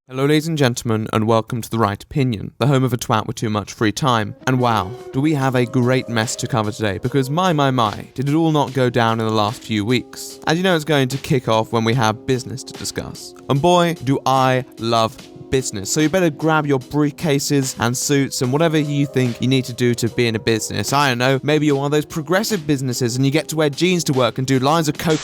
Hello ladies and gentlemen, and welcome to The Right Opinion, the home of a twat with too much free time. And wow, do we have a great mess to cover today, because my, did it all not go down in the last few weeks. As you know, it's going to kick off when we have business to discuss. And boy, do I love business. So you better grab your briefcases and suits and whatever you think you need to do to be in a business. I don't know, maybe you're one of those progressive businesses and you get to wear jeans to work and do lines of coke.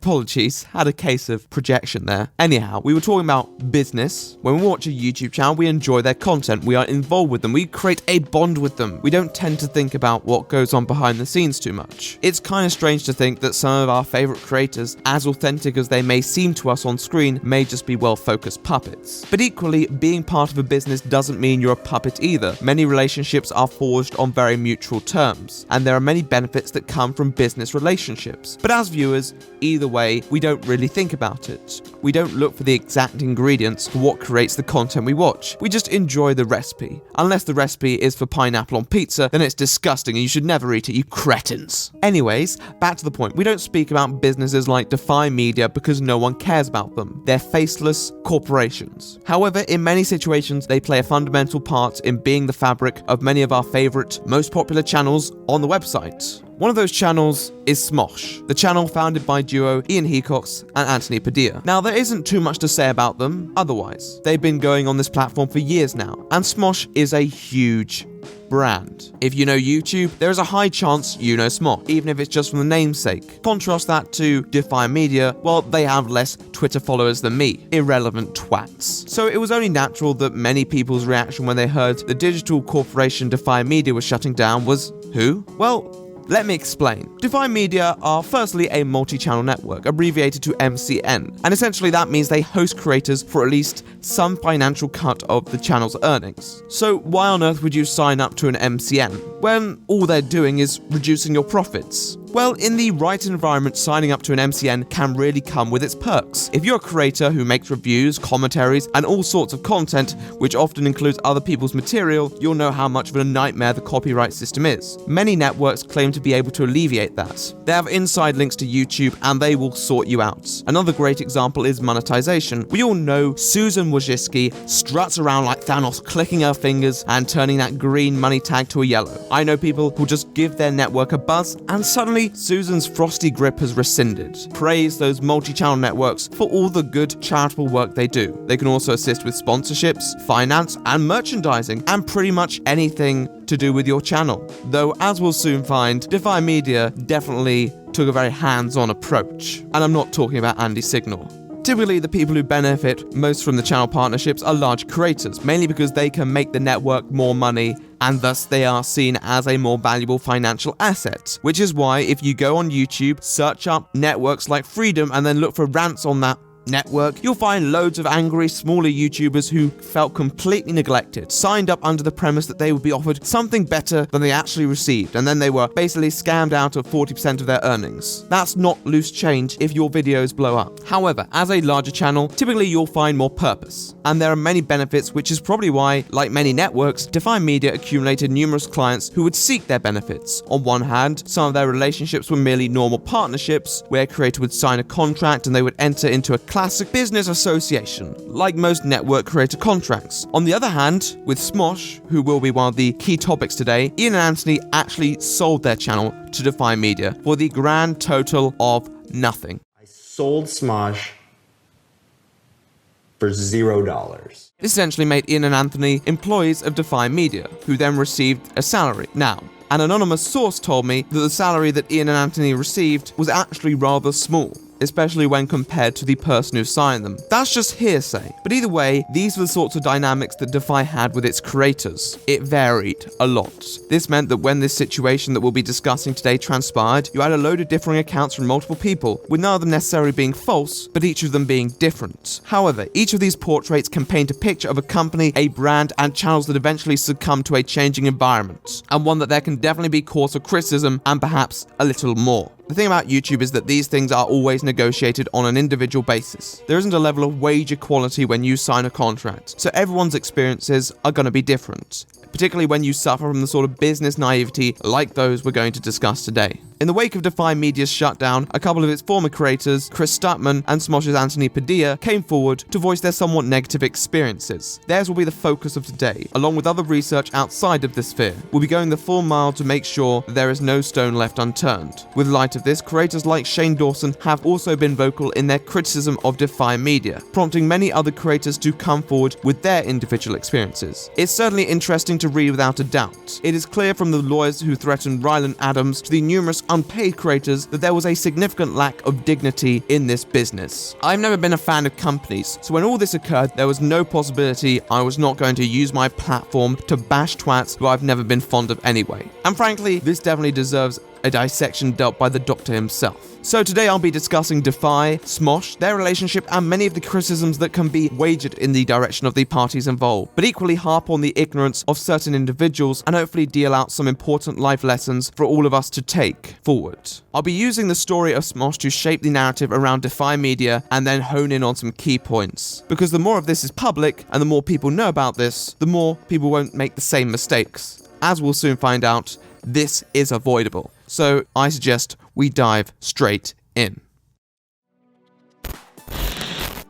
Apologies, had a case of projection there. Anyhow, we were talking about business. When we watch a YouTube channel, we enjoy their content, we are involved with them, we create a bond with them. We don't tend to think about what goes on behind the scenes too much. It's kind of strange to think that some of our favourite creators, as authentic as they may seem to us on screen, may just be well-focused puppets. But equally, being part of a business doesn't mean you're a puppet either. Many relationships are forged on very mutual terms, and there are many benefits that come from business relationships. But as viewers, either way, we don't really think about it. We don't look for the exact ingredients for what creates the content we watch. We just enjoy the recipe. Unless the recipe is for pineapple on pizza, then it's disgusting and you should never eat it, you cretins. Anyways, back to the point. We don't speak about businesses like Defy Media because no one cares about them. They're faceless corporations. However, in many situations, they play a fundamental part in being the fabric of many of our favorite, most popular channels on the website. One of those channels is Smosh, the channel founded by duo Ian Hecox and Anthony Padilla. Now, there isn't too much to say about them otherwise. They've been going on this platform for years now, and Smosh is a huge brand. If you know YouTube, there is a high chance you know Smosh, even if it's just from the namesake. Contrast that to Defy Media, well, they have less Twitter followers than me. Irrelevant twats. So it was only natural that many people's reaction when they heard the digital corporation Defy Media was shutting down was, who? Well, let me explain. Defy Media are firstly a multi-channel network, abbreviated to MCN, and essentially that means they host creators for at least some financial cut of the channel's earnings. So why on earth would you sign up to an MCN when all they're doing is reducing your profits? Well, in the right environment, signing up to an MCN can really come with its perks. If you're a creator who makes reviews, commentaries, and all sorts of content, which often includes other people's material, you'll know how much of a nightmare the copyright system is. Many networks claim to be able to alleviate that. They have inside links to YouTube and they will sort you out. Another great example is monetization. We all know Susan Wojcicki struts around like Thanos, clicking her fingers and turning that green money tag to a yellow. I know people who just give their network a buzz and suddenly Susan's frosty grip has rescinded. Praise those multi-channel networks for all the good charitable work they do. They can also assist with sponsorships, finance, and merchandising, and pretty much anything to do with your channel. Though, as we'll soon find, Defy Media definitely took a very hands-on approach. And I'm not talking about Andy Signal. Typically, the people who benefit most from the channel partnerships are large creators, mainly because they can make the network more money and thus they are seen as a more valuable financial asset. Which is why if you go on YouTube, search up networks like Freedom and then look for rants on that network, you'll find loads of angry, smaller YouTubers who felt completely neglected, signed up under the premise that they would be offered something better than they actually received, and then they were basically scammed out of 40% of their earnings. That's not loose change if your videos blow up. However, as a larger channel, typically you'll find more purpose, and there are many benefits, which is probably why, like many networks, Defy Media accumulated numerous clients who would seek their benefits. On one hand, some of their relationships were merely normal partnerships, where a creator would sign a contract and they would enter into a classic business association, like most network creator contracts. On the other hand, with Smosh, who will be one of the key topics today, Ian and Anthony actually sold their channel to Defy Media for the grand total of nothing. I sold Smosh for $0. This essentially made Ian and Anthony employees of Defy Media, who then received a salary. Now, an anonymous source told me that the salary that Ian and Anthony received was actually rather small, especially when compared to the person who signed them. That's just hearsay. But either way, these were the sorts of dynamics that Defy had with its creators. It varied a lot. This meant that when this situation that we'll be discussing today transpired, you had a load of differing accounts from multiple people, with none of them necessarily being false, but each of them being different. However, each of these portraits can paint a picture of a company, a brand, and channels that eventually succumb to a changing environment, and one that there can definitely be cause for criticism and perhaps a little more. The thing about YouTube is that these things are always negotiated on an individual basis. There isn't a level of wage equality when you sign a contract, so everyone's experiences are going to be different, particularly when you suffer from the sort of business naivety like those we're going to discuss today. In the wake of Defy Media's shutdown, a couple of its former creators, Chris Stuttman and Smosh's Anthony Padilla, came forward to voice their somewhat negative experiences. Theirs will be the focus of today, along with other research outside of this sphere. We'll be going the full mile to make sure that there is no stone left unturned. With light of this, creators like Shane Dawson have also been vocal in their criticism of Defy Media, prompting many other creators to come forward with their individual experiences. It's certainly interesting to read without a doubt. It is clear from the lawyers who threatened Ryland Adams to the numerous unpaid creators that there was a significant lack of dignity in this business. I've never been a fan of companies, so when all this occurred, there was no possibility I was not going to use my platform to bash twats who I've never been fond of anyway. And frankly, this definitely deserves a dissection dealt by the Doctor himself. So today I'll be discussing Defy, Smosh, their relationship, and many of the criticisms that can be wagered in the direction of the parties involved, but equally harp on the ignorance of certain individuals and hopefully deal out some important life lessons for all of us to take forward. I'll be using the story of Smosh to shape the narrative around Defy Media and then hone in on some key points. Because the more of this is public and the more people know about this, the more people won't make the same mistakes. As we'll soon find out, this is avoidable. So I suggest we dive straight in.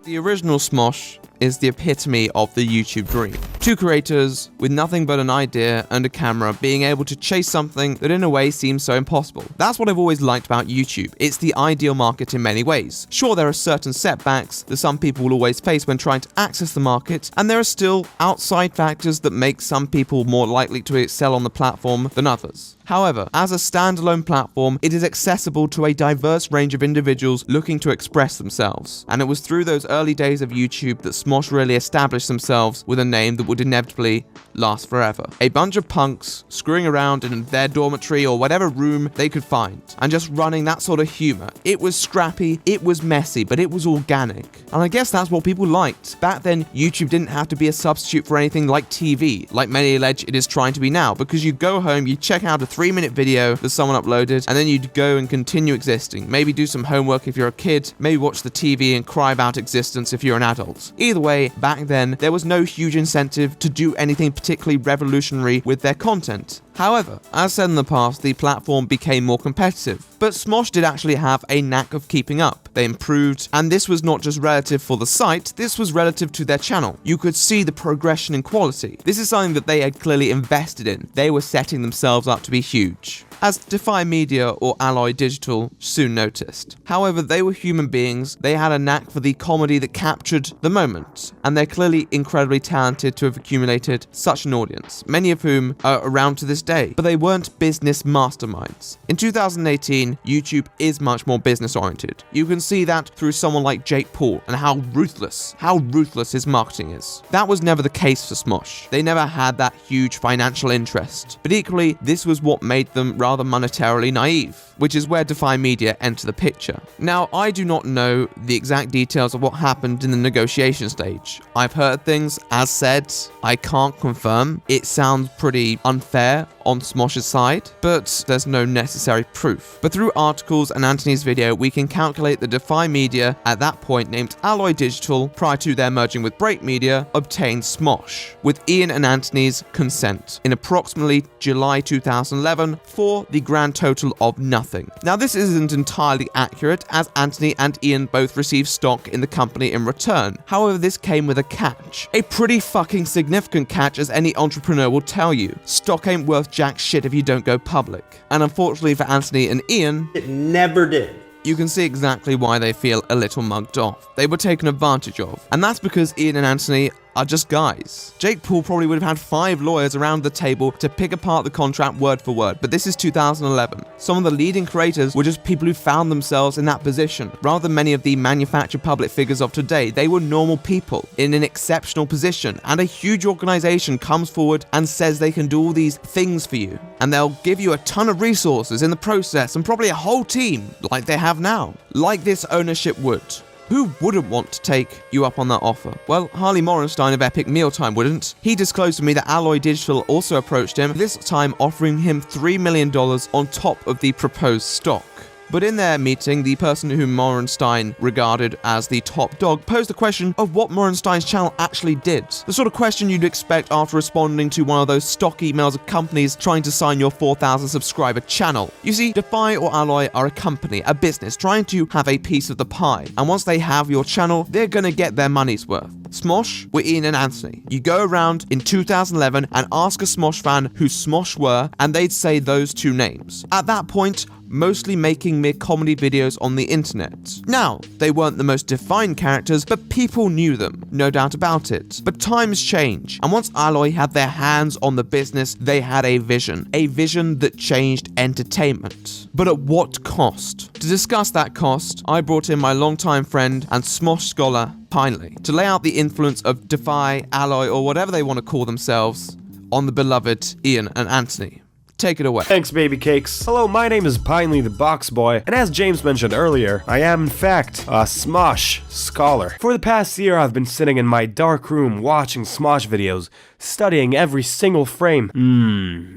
The original Smosh is the epitome of the YouTube dream. Two creators with nothing but an idea and a camera being able to chase something that in a way seems so impossible. That's what I've always liked about YouTube. It's the ideal market in many ways. Sure, there are certain setbacks that some people will always face when trying to access the market, and there are still outside factors that make some people more likely to excel on the platform than others. However, as a standalone platform, it is accessible to a diverse range of individuals looking to express themselves. And it was through those early days of YouTube that Smosh really established themselves with a name that would inevitably last forever. A bunch of punks screwing around in their dormitory or whatever room they could find, and just running that sort of humor. It was scrappy, it was messy, but it was organic. And I guess that's what people liked. Back then, YouTube didn't have to be a substitute for anything like TV, like many allege it is trying to be now, because you go home, you check out a 3-minute video that someone uploaded, and then you'd go and continue existing. Maybe do some homework if you're a kid, maybe watch the TV and cry about existence if you're an adult. Either way, back then, there was no huge incentive to do anything particularly revolutionary with their content. However, as said in the past, the platform became more competitive. But Smosh did actually have a knack of keeping up. They improved, and this was not just relative for the site, this was relative to their channel. You could see the progression in quality. This is something that they had clearly invested in. They were setting themselves up to be huge, as Defy Media or Alloy Digital soon noticed. However, they were human beings, they had a knack for the comedy that captured the moment, and they're clearly incredibly talented to have accumulated such an audience, many of whom are around to this day, but they weren't business masterminds. In 2018, YouTube is much more business oriented. You can see that through someone like Jake Paul and how ruthless his marketing is. That was never the case for Smosh. They never had that huge financial interest, but equally, this was what made them rather monetarily naive, which is where Defy Media enter the picture. Now, I do not know the exact details of what happened in the negotiation stage. I've heard things, as said, I can't confirm. It sounds pretty unfair on Smosh's side, but there's no necessary proof. But through articles and Anthony's video, we can calculate that Defy Media, at that point named Alloy Digital, prior to their merging with Break Media, obtained Smosh, with Ian and Anthony's consent, in approximately July 2011, for the grand total of nothing. Now, this isn't entirely accurate, as Anthony and Ian both received stock in the company in return. However, this came with a catch. A pretty fucking significant catch, as any entrepreneur will tell you. Stock ain't worth jack shit if you don't go public. And unfortunately for Anthony and Ian, It never did. you can see exactly why they feel a little mugged off. They were taken advantage of. And that's because Ian and Anthony are just guys. Jake Paul probably would have had 5 lawyers around the table to pick apart the contract word for word, but this is 2011. Some of the leading creators were just people who found themselves in that position. Rather than many of the manufactured public figures of today, they were normal people in an exceptional position, and a huge organization comes forward and says they can do all these things for you, and they'll give you a ton of resources in the process, and probably a whole team like they have now, like this ownership would. Who wouldn't want to take you up on that offer? Well, Harley Morenstein of Epic Mealtime wouldn't. He disclosed to me that Alloy Digital also approached him, this time offering him $3 million on top of the proposed stock. But in their meeting, the person whom Morenstein regarded as the top dog posed the question of what Morenstein's channel actually did. The sort of question you'd expect after responding to one of those stock emails of companies trying to sign your 4,000 subscriber channel. You see, Defy or Alloy are a company, a business, trying to have a piece of the pie. And once they have your channel, they're gonna get their money's worth. Smosh were Ian and Anthony. You go around in 2011 and ask a Smosh fan who Smosh were, and they'd say those two names. At that point, mostly making mere comedy videos on the internet. Now, they weren't the most defined characters, but people knew them, no doubt about it. But times change, and once Alloy had their hands on the business, they had a vision that changed entertainment. But at what cost? To discuss that cost, I brought in my longtime friend and Smosh scholar, Pinely, to lay out the influence of Defy, Alloy, or whatever they want to call themselves, on the beloved Ian and Anthony. Take it away. Thanks, baby cakes. Hello, my name is Pinely the Box Boy, and as James mentioned earlier, I am in fact a Smosh scholar. For the past year, I've been sitting in my dark room watching Smosh videos, studying every single frame.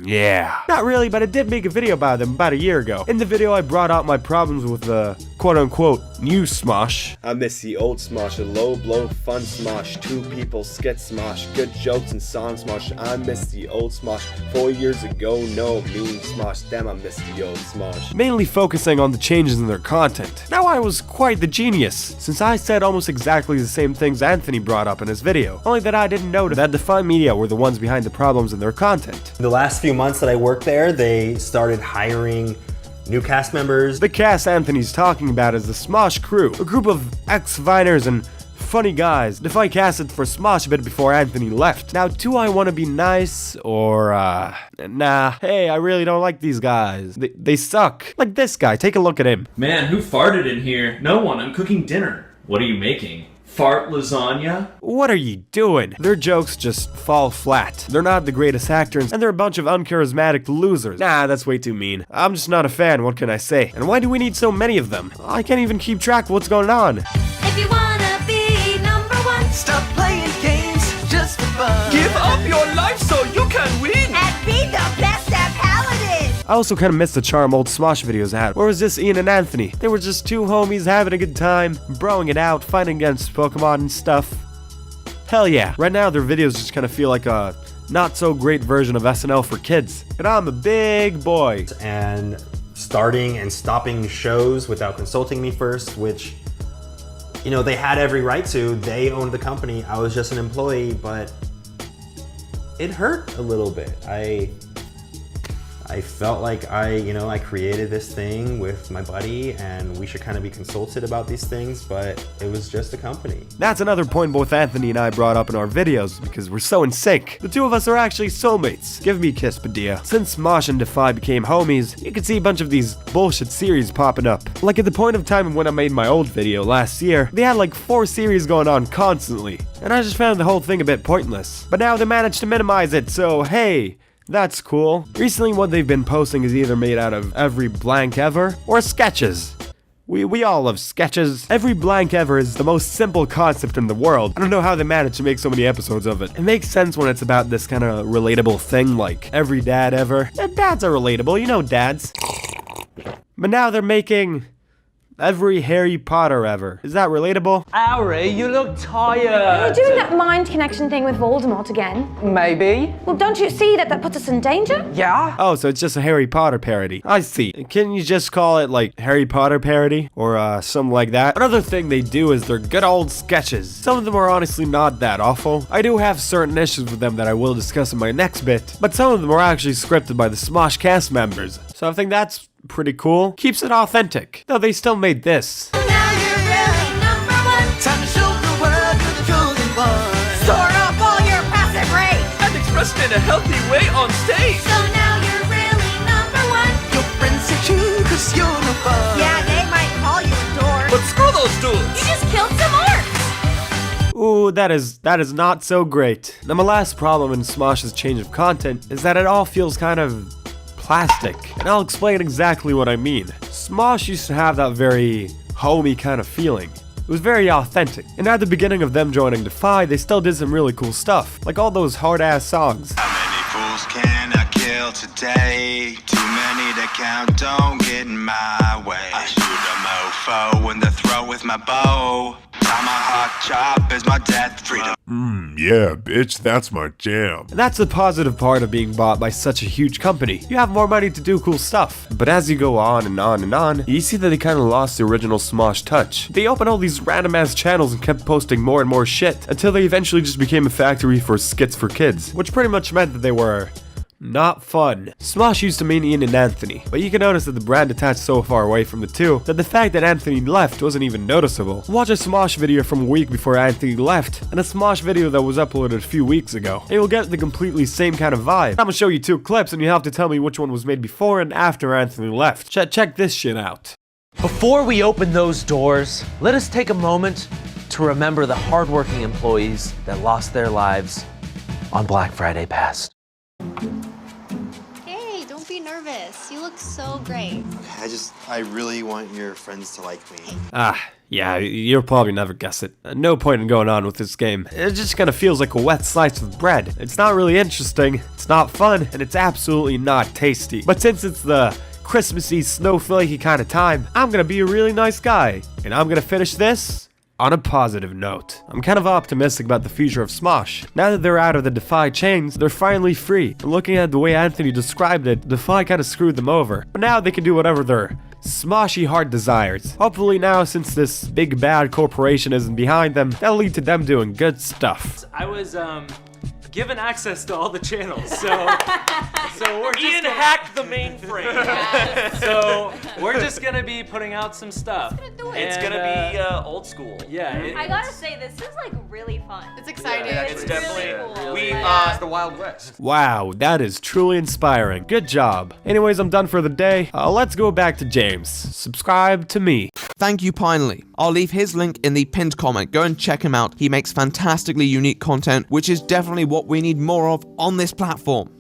Yeah. Not really, but I did make a video about them about a year ago. In the video, I brought out my problems with the quote-unquote new Smosh. I miss the old Smosh, a low-blow fun Smosh, two people skit Smosh, good jokes and song Smosh. I miss the old Smosh, 4 years ago, no mean Smosh, damn I miss the old Smosh. Mainly focusing on the changes in their content. Now I was quite the genius, since I said almost exactly the same things Anthony brought up in his video, only that I didn't know that Defy Media were the ones behind the problems in their content. The last few months that I worked there, they started hiring new cast members. The cast Anthony's talking about is the Smosh crew, a group of ex-Viners and funny guys. Defy casted for Smosh a bit before Anthony left. Now, do I want to be nice or, nah, hey, I really don't like these guys. They suck. Like this guy, take a look at him. Man, who farted in here? No one, I'm cooking dinner. What are you making? Fart lasagna? What are you doing? Their jokes just fall flat. They're not the greatest actors, and they're a bunch of uncharismatic losers. Nah, that's way too mean. I'm just not a fan, what can I say? And why do we need so many of them? I can't even keep track of what's going on. If you wanna be number one, stop playing games just for fun. Give up your life so you can win. and be the best at Paladin. I also kind of miss the charm old Smosh videos had. Where was this Ian and Anthony? They were just two homies having a good time, broing it out, fighting against Pokemon and stuff. Hell yeah. Right now their videos just kind of feel like a not so great version of SNL for kids. And I'm a big boy. And starting and stopping shows without consulting me first, which, you know, they had every right to. They owned the company. I was just an employee, but it hurt a little bit. I felt like I created this thing with my buddy and we should kind of be consulted about these things, but it was just a company. That's another point both Anthony and I brought up in our videos because we're so in sync. The two of us are actually soulmates. Give me a kiss, Padilla. Since Smosh and Defy became homies, you could see a bunch of these bullshit series popping up. Like at the point of time when I made my old video last year, they had like 4 series going on constantly. And I just found the whole thing a bit pointless. But now they managed to minimize it, so hey, that's cool. Recently what they've been posting is either made out of every blank ever or sketches. We all love sketches. Every blank ever is the most simple concept in the world. I don't know how they managed to make so many episodes of it. It makes sense when it's about this kind of relatable thing like every dad ever. And dads are relatable, you know dads. But now they're making every Harry Potter ever. Is that relatable? Ari, you look tired. You're doing that mind connection thing with Voldemort again. Maybe. Well, don't you see that puts us in danger? Yeah. Oh, so it's just a Harry Potter parody. I see. Can you just call it like Harry Potter parody? Or something like that? Another thing they do is their good old sketches. Some of them are honestly not that awful. I do have certain issues with them that I will discuss in my next bit, but some of them are actually scripted by the Smosh cast members. So I think that's pretty cool. Keeps it authentic. Though they still made this. Now you're really number one. Time to show the world you're the chosen one. Store up all your passive rage. And express it in a healthy way on stage. So now you're really number one. Your friends hate you 'cause you're no fun. Yeah, they might call you a dork. But screw those dudes. You just killed some orcs. Ooh, that is not so great. Now my last problem in Smosh's change of content is that it all feels kind of plastic, and I'll explain exactly what I mean. Smosh used to have that very homey kind of feeling. It was very authentic, and at the beginning of them joining Defy, they still did some really cool stuff, like all those hard-ass songs. How many fools can I kill real today. Too many to count, don't get in my way. I shoot a mofo in the throat with my bow. Tomahawk chop is my death, freedom. Yeah, bitch, that's my jam. And that's the positive part of being bought by such a huge company. You have more money to do cool stuff. But as you go on and on and on, you see that they kind of lost the original Smosh touch. They opened all these random ass channels and kept posting more and more shit until they eventually just became a factory for skits for kids, which pretty much meant that they were not fun. Smosh used to mean Ian and Anthony, but you can notice that the brand attached so far away from the two that the fact that Anthony left wasn't even noticeable. Watch a Smosh video from a week before Anthony left and a Smosh video that was uploaded a few weeks ago, and you'll get the completely same kind of vibe. I'm gonna show you two clips and you have to tell me which one was made before and after Anthony left. Check this shit out. Before we open those doors, let us take a moment to remember the hardworking employees that lost their lives on Black Friday past. Hey, don't be nervous. You look so great. I really want your friends to like me. Yeah, you'll probably never guess it. No point in going on with this game. It just kind of feels like a wet slice of bread. It's not really interesting, it's not fun, and it's absolutely not tasty. But since it's the Christmassy, snowflakey kind of time, I'm gonna be a really nice guy. And I'm gonna finish this on a positive note. I'm kind of optimistic about the future of Smosh. Now that they're out of the Defy chains, they're finally free. And looking at the way Anthony described it, Defy kind of screwed them over. But now they can do whatever their smoshy heart desires. Hopefully now, since this big bad corporation isn't behind them, that'll lead to them doing good stuff. I was given access to all the channels, so we're just Ian hacked the mainframe. So we're just gonna be putting out some stuff. It's gonna be old school. Yeah. I gotta say, this is like really fun. It's exciting. It's definitely cool. it's the Wild West. Wow, that is truly inspiring. Good job. Anyways, I'm done for the day. Let's go back to James. Subscribe to me. Thank you, Pinely. I'll leave his link in the pinned comment. Go and check him out. He makes fantastically unique content, which is definitely what we need more of on this platform.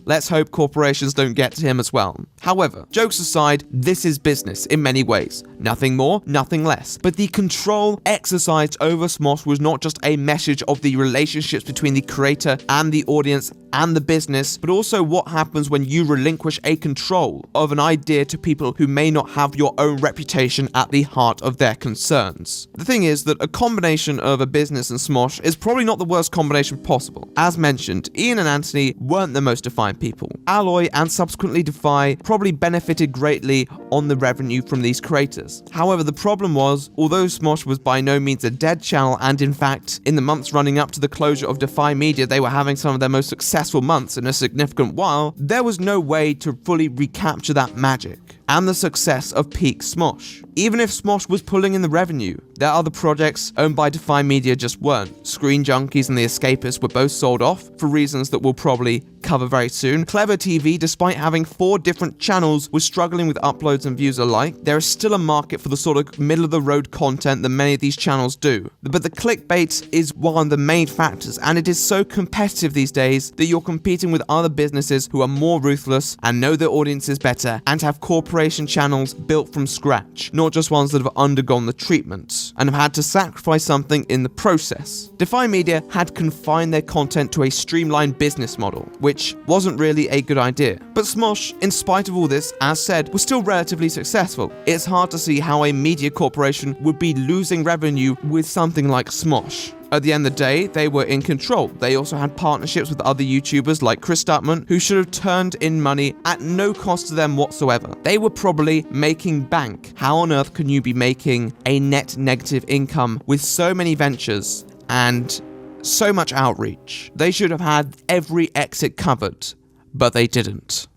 Let's hope corporations don't get to him as well. However, jokes aside, this is business in many ways. Nothing more, nothing less. But the control exercised over Smosh was not just a message of the relationships between the creator and the audience and the business, but also what happens when you relinquish a control of an idea to people who may not have your own reputation at the heart of their concerns. The thing is that a combination of a business and Smosh is probably not the worst combination possible. As mentioned, Ian and Anthony weren't the most defined people. Alloy and subsequently Defy probably benefited greatly on the revenue from these creators. However, the problem was, although Smosh was by no means a dead channel, and in fact, in the months running up to the closure of Defy Media, they were having some of their most successful months in a significant while, there was no way to fully recapture that magic and the success of peak Smosh. Even if Smosh was pulling in the revenue, their other projects owned by Defy Media just weren't. Screen Junkies and The Escapists were both sold off for reasons that we'll probably cover very soon. Clever TV, despite having 4 different channels, was struggling with uploads and views alike. There is still a market for the sort of middle-of-the-road content that many of these channels do. But the clickbait is one of the main factors, and it is so competitive these days that you're competing with other businesses who are more ruthless and know their audiences better and have corporation channels built from scratch, not just ones that have undergone the treatment and have had to sacrifice something in the process. Defy Media had confined their content to a streamlined business model, which wasn't really a good idea. But Smosh, in spite of all this, as said, was still relatively successful. It's hard to see how a media corporation would be losing revenue with something like Smosh. At the end of the day, they were in control. They also had partnerships with other YouTubers like Chris Stutman, who should have turned in money at no cost to them whatsoever. They were probably making bank. How on earth can you be making a net negative income with so many ventures and so much outreach? They should have had every exit covered, but they didn't.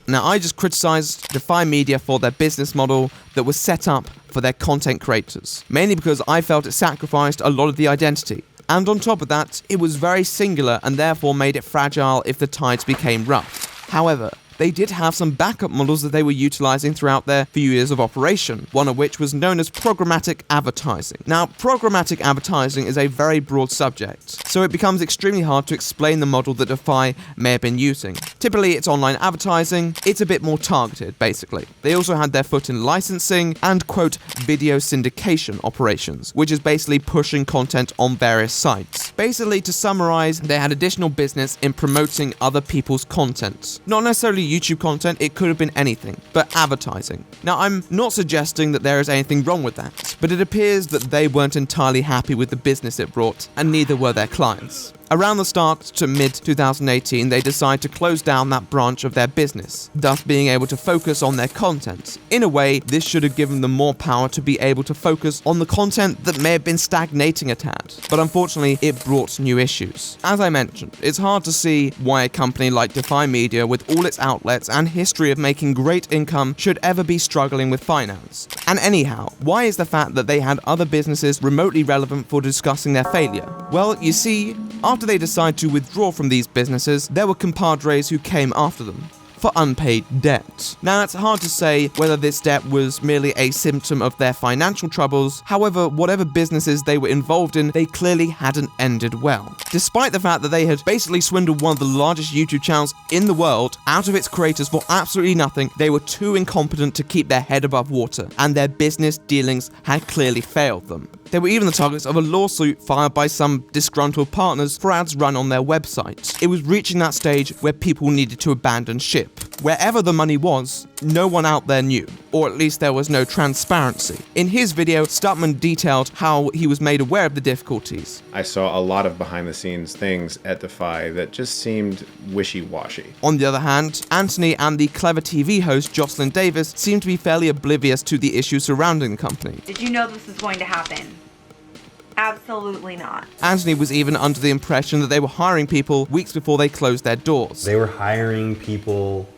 Now, I just criticized Defy Media for their business model that was set up for their content creators, mainly because I felt it sacrificed a lot of the identity. And on top of that, it was very singular and therefore made it fragile if the tides became rough. However, they did have some backup models that they were utilizing throughout their few years of operation, one of which was known as programmatic advertising. Now, programmatic advertising is a very broad subject, so it becomes extremely hard to explain the model that Defy may have been using. Typically, it's online advertising, it's a bit more targeted, basically. They also had their foot in licensing and, quote, video syndication operations, which is basically pushing content on various sites. Basically, to summarize, they had additional business in promoting other people's content. Not necessarily YouTube content, it could have been anything, but advertising. Now, I'm not suggesting that there is anything wrong with that, but it appears that they weren't entirely happy with the business it brought, and neither were their clients. Around the start to mid-2018, they decide to close down that branch of their business, thus being able to focus on their content. In a way, this should have given them more power to be able to focus on the content that may have been stagnating a tad, but unfortunately, it brought new issues. As I mentioned, it's hard to see why a company like Defy Media, with all its outlets and history of making great income, should ever be struggling with finance. And anyhow, why is the fact that they had other businesses remotely relevant for discussing their failure? Well, you see, after they decided to withdraw from these businesses, there were compadres who came after them for unpaid debt. Now, it's hard to say whether this debt was merely a symptom of their financial troubles. However, whatever businesses they were involved in, they clearly hadn't ended well. Despite the fact that they had basically swindled one of the largest YouTube channels in the world out of its creators for absolutely nothing, they were too incompetent to keep their head above water, and their business dealings had clearly failed them. They were even the targets of a lawsuit filed by some disgruntled partners for ads run on their website. It was reaching that stage where people needed to abandon ship. Wherever the money was, no one out there knew, or at least there was no transparency. In his video, Stuttman detailed how he was made aware of the difficulties. I saw a lot of behind-the-scenes things at Defy that just seemed wishy-washy. On the other hand, Anthony and the clever TV host Jocelyn Davis seemed to be fairly oblivious to the issues surrounding the company. Did you know this was going to happen? Absolutely not. Anthony was even under the impression that they were hiring people weeks before they closed their doors. They were hiring people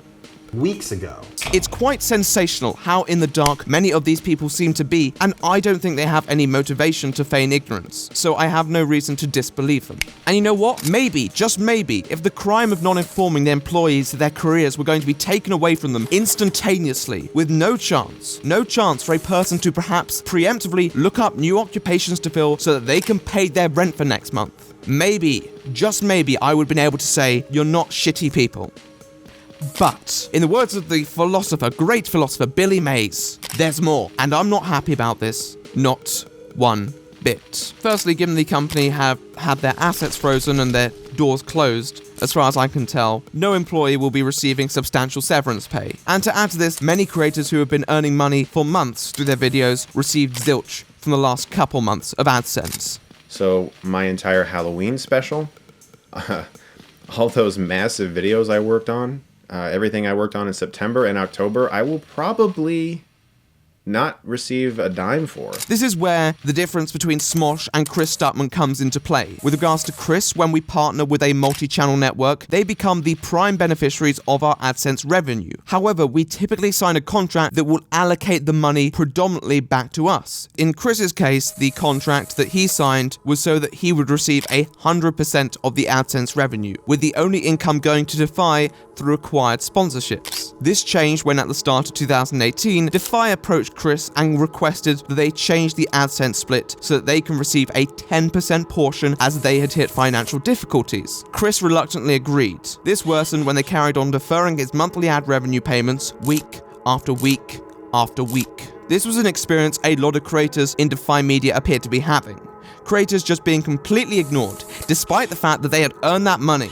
weeks ago. It's quite sensational how in the dark many of these people seem to be, and I don't think they have any motivation to feign ignorance, so I have no reason to disbelieve them. And you know what? Maybe, just maybe, if the crime of not informing their employees that their careers were going to be taken away from them instantaneously, with no chance for a person to perhaps preemptively look up new occupations to fill so that they can pay their rent for next month, maybe, just maybe, I would have been able to say, you're not shitty people. But, in the words of the great philosopher Billy Mays, there's more, and I'm not happy about this, not one bit. Firstly, given the company have had their assets frozen and their doors closed, as far as I can tell, no employee will be receiving substantial severance pay. And to add to this, many creators who have been earning money for months through their videos received zilch from the last couple months of AdSense. So, my entire Halloween special, all those massive videos I worked on, everything I worked on in September and October, I will probably not receive a dime for. This is where the difference between Smosh and Chris Stuttman comes into play. With regards to Chris, when we partner with a multi-channel network, they become the prime beneficiaries of our AdSense revenue. However, we typically sign a contract that will allocate the money predominantly back to us. In Chris's case, the contract that he signed was so that he would receive 100% of the AdSense revenue, with the only income going to Defy through acquired sponsorships. This changed when at the start of 2018, Defy approached Chris and requested that they change the AdSense split so that they can receive a 10% portion as they had hit financial difficulties. Chris reluctantly agreed. This worsened when they carried on deferring his monthly ad revenue payments week after week after week. This was an experience a lot of creators in Defy Media appeared to be having. Creators just being completely ignored, despite the fact that they had earned that money.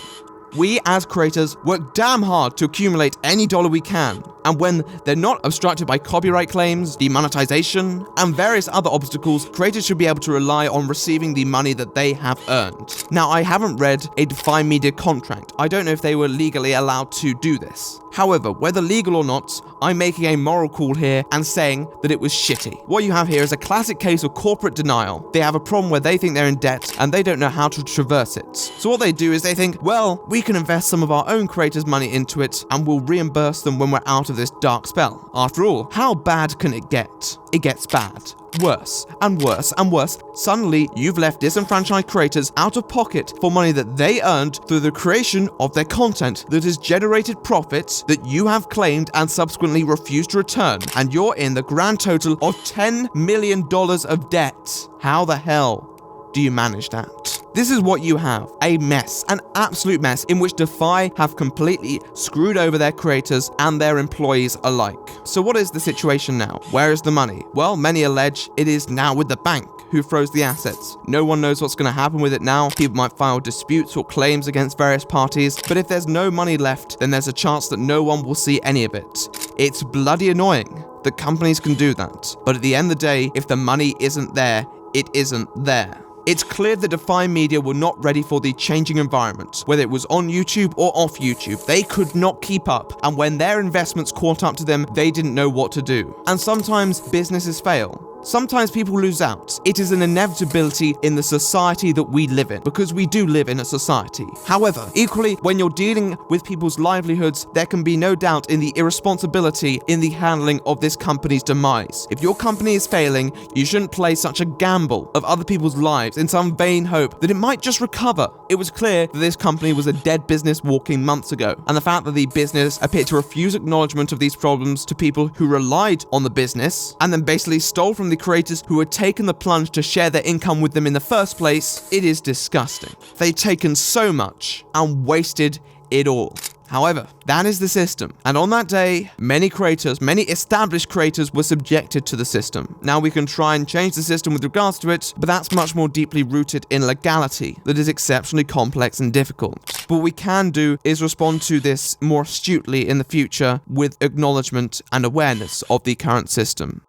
We, as creators, work damn hard to accumulate any dollar we can, and when they're not obstructed by copyright claims, demonetization, and various other obstacles, creators should be able to rely on receiving the money that they have earned. Now, I haven't read a Defy Media contract. I don't know if they were legally allowed to do this. However, whether legal or not, I'm making a moral call here and saying that it was shitty. What you have here is a classic case of corporate denial. They have a problem where they think they're in debt and they don't know how to traverse it. So what they do is they think, well, we can invest some of our own creators' money into it and we'll reimburse them when we're out of this dark spell. After all, how bad can it get? It gets bad. worse and worse and worse. Suddenly, you've left disenfranchised creators out of pocket for money that they earned through the creation of their content that has generated profits that you have claimed and subsequently refused to return, and you're in the grand total of $10 million of debt. How the hell do you manage that? This is what you have, a mess, an absolute mess in which Defy have completely screwed over their creators and their employees alike. So what is the situation now? Where is the money? Well, many allege it is now with the bank who froze the assets. No one knows what's going to happen with it now. People might file disputes or claims against various parties, but if there's no money left, then there's a chance that no one will see any of it. It's bloody annoying that companies can do that, but at the end of the day, if the money isn't there, it isn't there. It's clear that Defy Media were not ready for the changing environment, whether it was on YouTube or off YouTube. They could not keep up, and when their investments caught up to them, they didn't know what to do. And sometimes businesses fail. Sometimes people lose out. It is an inevitability in the society that we live in, because we do live in a society. However, equally, when you're dealing with people's livelihoods, there can be no doubt in the irresponsibility in the handling of this company's demise. If your company is failing, you shouldn't play such a gamble of other people's lives in some vain hope that it might just recover. It was clear that this company was a dead business walking months ago, and the fact that the business appeared to refuse acknowledgement of these problems to people who relied on the business, and then basically stole from the creators who had taken the plunge to share their income with them in the first place, it is disgusting. They'd taken so much and wasted it all. However, that is the system. And on that day, many creators, many established creators were subjected to the system. Now we can try and change the system with regards to it, but that's much more deeply rooted in legality that is exceptionally complex and difficult. But what we can do is respond to this more astutely in the future with acknowledgement and awareness of the current system.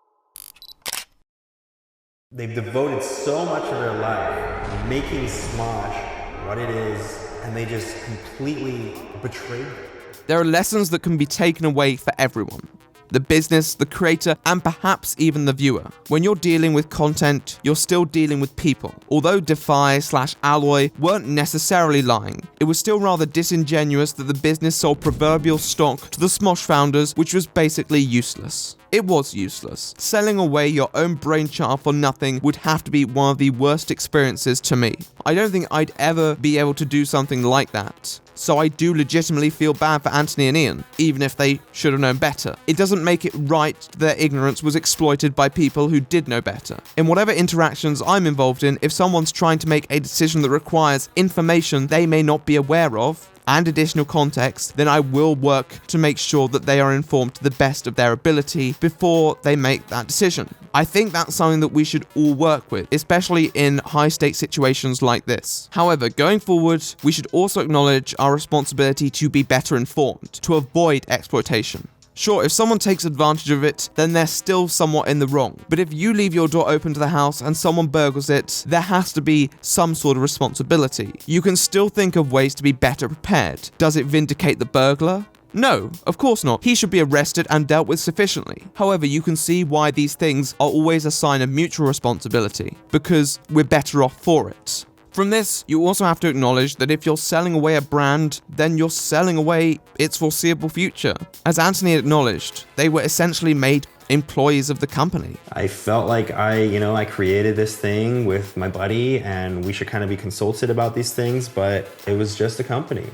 They've devoted so much of their life making Smosh what it is, and they just completely betrayed it. There are lessons that can be taken away for everyone. The business, the creator, and perhaps even the viewer. When you're dealing with content, you're still dealing with people. Although Defy/Alloy weren't necessarily lying, it was still rather disingenuous that the business sold proverbial stock to the Smosh founders, which was basically useless. It was useless. Selling away your own brainchild for nothing would have to be one of the worst experiences to me. I don't think I'd ever be able to do something like that. So I do legitimately feel bad for Anthony and Ian, even if they should have known better. It doesn't make it right that their ignorance was exploited by people who did know better. In whatever interactions I'm involved in, if someone's trying to make a decision that requires information they may not be aware of, and additional context, then I will work to make sure that they are informed to the best of their ability before they make that decision. I think that's something that we should all work with, especially in high-stakes situations like this. However, going forward, we should also acknowledge our responsibility to be better informed, to avoid exploitation. Sure, if someone takes advantage of it, then they're still somewhat in the wrong. But if you leave your door open to the house and someone burgles it, there has to be some sort of responsibility. You can still think of ways to be better prepared. Does it vindicate the burglar? No, of course not. He should be arrested and dealt with sufficiently. However, you can see why these things are always a sign of mutual responsibility, because we're better off for it. From this, you also have to acknowledge that if you're selling away a brand, then you're selling away its foreseeable future. As Anthony acknowledged, they were essentially made employees of the company. I felt like I created this thing with my buddy, and we should kind of be consulted about these things, but it was just a company.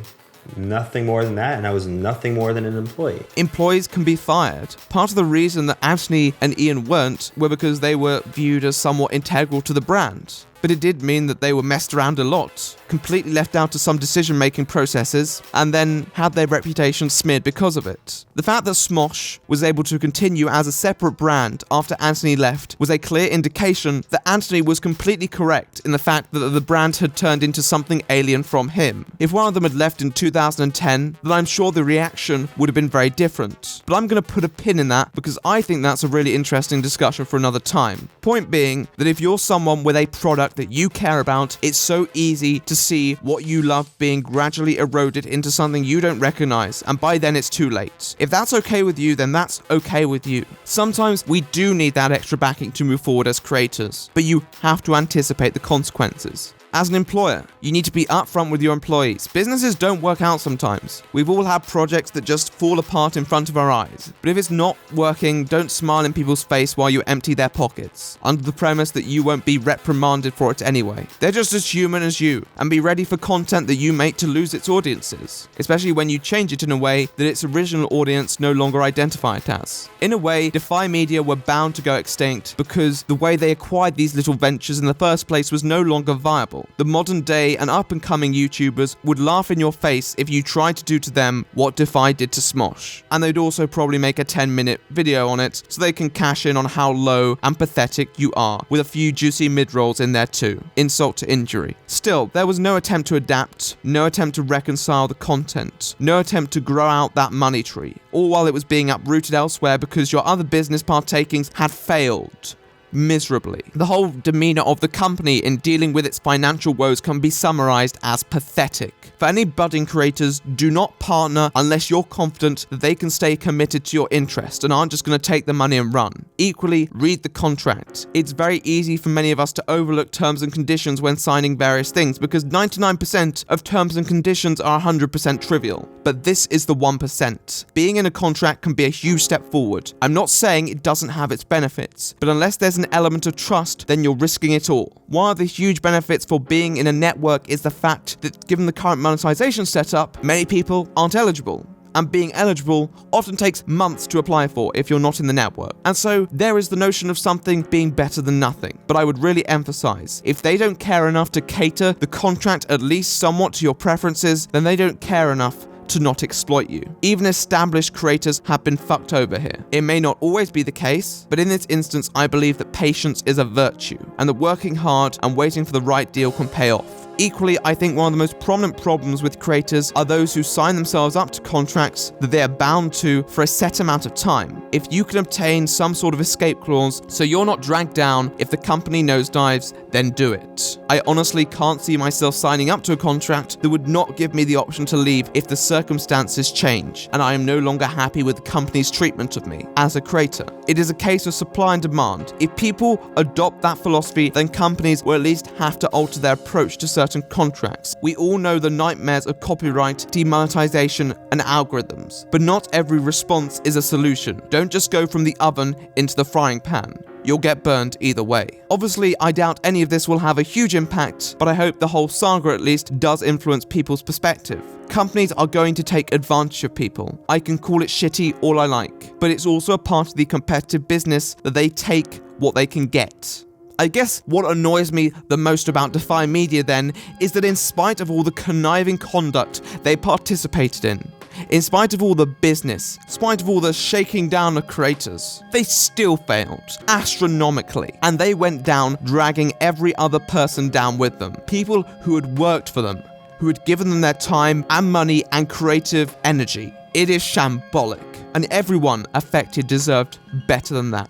Nothing more than that, and I was nothing more than an employee. Employees can be fired. Part of the reason that Anthony and Ian weren't were because they were viewed as somewhat integral to the brand. But it did mean that they were messed around a lot, completely left out of some decision-making processes, and then had their reputation smeared because of it. The fact that Smosh was able to continue as a separate brand after Anthony left was a clear indication that Anthony was completely correct in the fact that the brand had turned into something alien from him. If one of them had left in 2010, then I'm sure the reaction would have been very different. But I'm going to put a pin in that because I think that's a really interesting discussion for another time. Point being that if you're someone with a product that you care about, it's so easy to see what you love being gradually eroded into something you don't recognize, and by then it's too late. If that's okay with you, then that's okay with you. Sometimes we do need that extra backing to move forward as creators, but you have to anticipate the consequences. As an employer, you need to be upfront with your employees. Businesses don't work out sometimes. We've all had projects that just fall apart in front of our eyes. But if it's not working, don't smile in people's face while you empty their pockets, under the premise that you won't be reprimanded for it anyway. They're just as human as you, and be ready for content that you make to lose its audiences, especially when you change it in a way that its original audience no longer identify it as. In a way, Defy Media were bound to go extinct because the way they acquired these little ventures in the first place was no longer viable. The modern day and up-and-coming YouTubers would laugh in your face if you tried to do to them what Defy did to Smosh, and they'd also probably make a 10-minute video on it so they can cash in on how low and pathetic you are, with a few juicy mid-rolls in there too. Insult to injury. Still, there was no attempt to adapt, no attempt to reconcile the content, no attempt to grow out that money tree, all while it was being uprooted elsewhere because your other business partakings had failed miserably. The whole demeanor of the company in dealing with its financial woes can be summarized as pathetic. For any budding creators, do not partner unless you're confident that they can stay committed to your interest and aren't just going to take the money and run. Equally, read the contract. It's very easy for many of us to overlook terms and conditions when signing various things because 99% of terms and conditions are 100% trivial. But this is the 1%. Being in a contract can be a huge step forward. I'm not saying it doesn't have its benefits, but unless there's an element of trust, then you're risking it all. One of the huge benefits for being in a network is the fact that given the current monetization setup, many people aren't eligible. And being eligible often takes months to apply for if you're not in the network. And so there is the notion of something being better than nothing. But I would really emphasize, if they don't care enough to cater the contract at least somewhat to your preferences, then they don't care enough to not exploit you. Even established creators have been fucked over here. It may not always be the case, but in this instance, I believe that patience is a virtue, and that working hard and waiting for the right deal can pay off. Equally, I think one of the most prominent problems with creators are those who sign themselves up to contracts that they are bound to for a set amount of time. If you can obtain some sort of escape clause so you're not dragged down if the company nosedives, then do it. I honestly can't see myself signing up to a contract that would not give me the option to leave if the circumstances change, and I am no longer happy with the company's treatment of me as a creator. It is a case of supply and demand. If people adopt that philosophy, then companies will at least have to alter their approach to certain contracts. We all know the nightmares of copyright, demonetization, and algorithms, but not every response is a solution. Don't just go from the oven into the frying pan. You'll get burned either way. Obviously, I doubt any of this will have a huge impact, but I hope the whole saga at least does influence people's perspective. Companies are going to take advantage of people. I can call it shitty all I like, but it's also a part of the competitive business that they take what they can get. I guess what annoys me the most about Defy Media then is that in spite of all the conniving conduct they participated in spite of all the business, in spite of all the shaking down of creators, they still failed astronomically, and they went down dragging every other person down with them. People who had worked for them, who had given them their time and money and creative energy. It is shambolic, and everyone affected deserved better than that.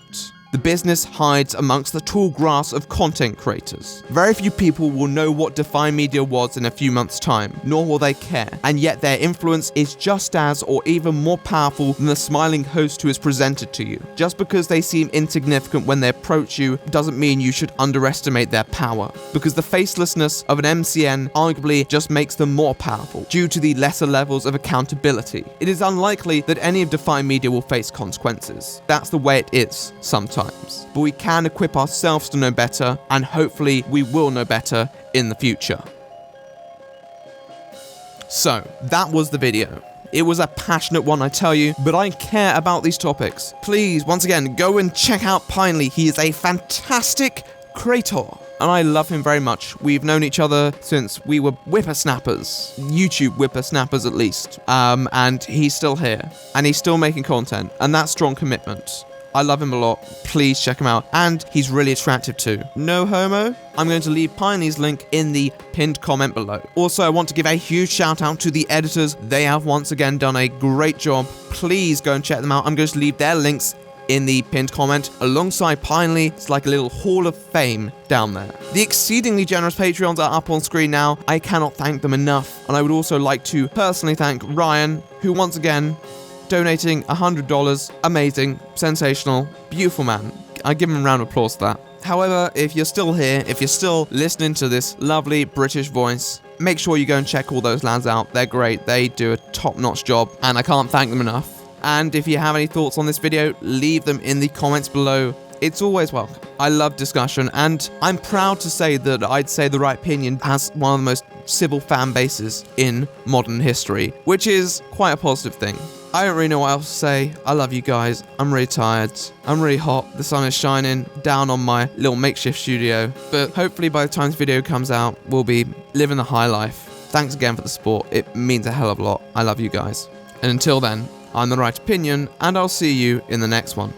The business hides amongst the tall grass of content creators. Very few people will know what Defy Media was in a few months' time, nor will they care, and yet their influence is just as or even more powerful than the smiling host who is presented to you. Just because they seem insignificant when they approach you doesn't mean you should underestimate their power, because the facelessness of an MCN arguably just makes them more powerful, due to the lesser levels of accountability. It is unlikely that any of Defy Media will face consequences. That's the way it is sometimes. But we can equip ourselves to know better, and hopefully we will know better in the future. So, that was the video. It was a passionate one, I tell you, but I care about these topics. Please, once again, go and check out Pinely. He is a fantastic creator, and I love him very much. We've known each other since we were whippersnappers, YouTube whippersnappers at least, and he's still here, and he's still making content, and that's strong commitment. I love him a lot. Please check him out. And he's really attractive too. No homo? I'm going to leave Pinely's link in the pinned comment below. Also, I want to give a huge shout out to the editors. They have once again done a great job. Please go and check them out. I'm going to leave their links in the pinned comment alongside Pinely. It's like a little hall of fame down there. The exceedingly generous Patreons are up on screen now. I cannot thank them enough. And I would also like to personally thank Ryan, who once again donating $100. Amazing, sensational, beautiful man. I give him a round of applause for that. However, if you're still here, if you're still listening to this lovely British voice, make sure you go and check all those lads out. They're great. They do a top-notch job, and I can't thank them enough. And if you have any thoughts on this video, leave them in the comments below. It's always welcome. I love discussion, and I'm proud to say that I'd say The Right Opinion has one of the most civil fan bases in modern history, which is quite a positive thing. I don't really know what else to say. I love you guys. I'm really tired. I'm really hot. The sun is shining down on my little makeshift studio. But hopefully by the time this video comes out, we'll be living the high life. Thanks again for the support. It means a hell of a lot. I love you guys. And until then, I'm The Right Opinion, and I'll see you in the next one.